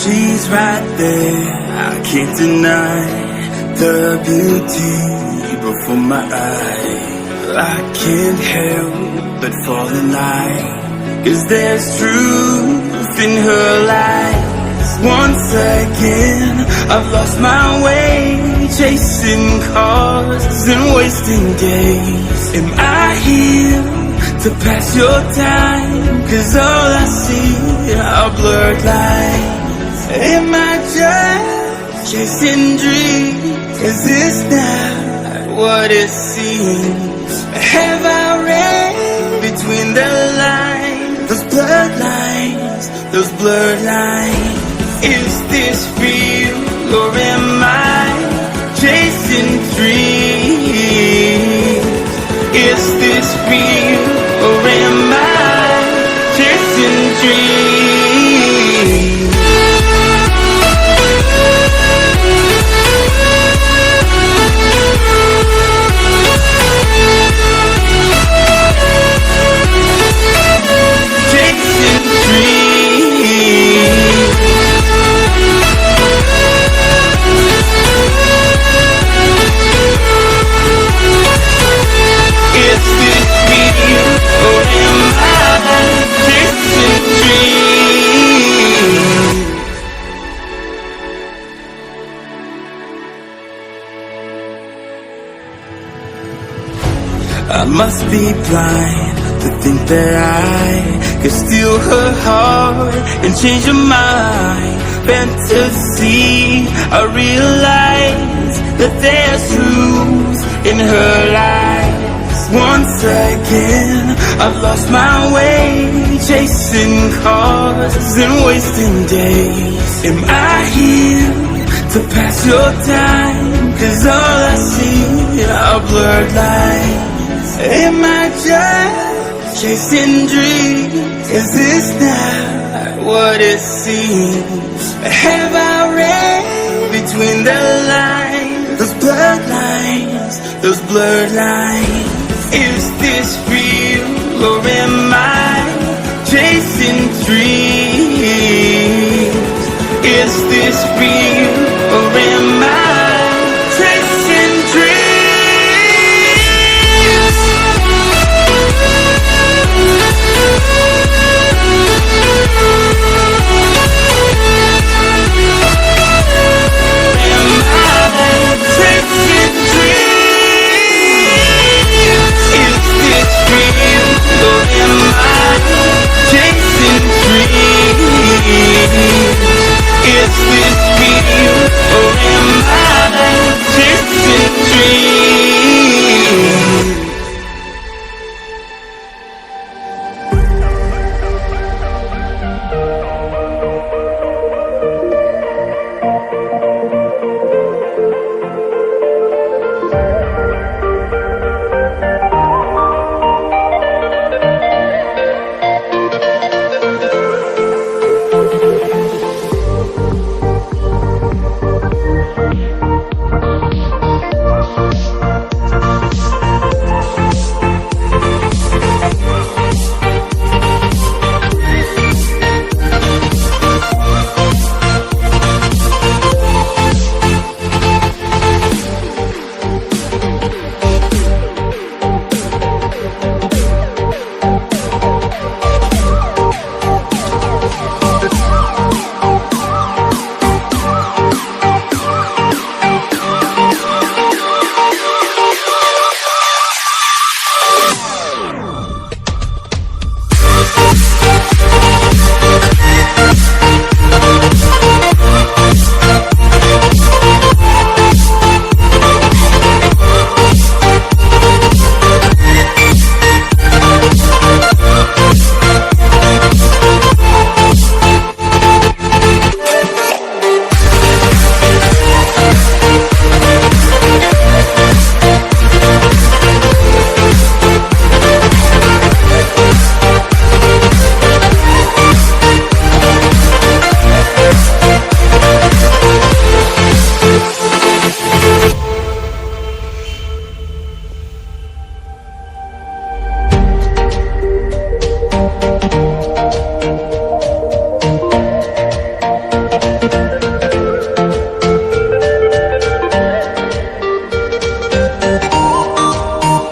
she's right there. I can't deny the beauty before my eyes. I can't help but fall in line, 'cause there's truth in her lies. Once again, I've lost my way, chasing cars and wasting days. Am I here to pass your time? 'Cause all I see are blurred lines. Am I just chasing dreams? Is this not what it seems? Have I read between the lines, those blurred lines, those blurred lines? Is this real, or am I chasing dreams? Is this real, or am I chasing dreams? Chasing dreams. Is this real, or am I chasing dreams? I must be blind to think that I could steal her heart and change her mind. Fantasy, I realize that there's truth in her lies. Once again, I've lost my way, chasing cars and wasting days. Am I here to pass your time? 'Cause all I see are blurred lines. Am I just chasing dreams? Is this not what it seems? Have I read between the lines, those blurred lines, those blurred lines? Is this real, or am I chasing dreams? Is this real?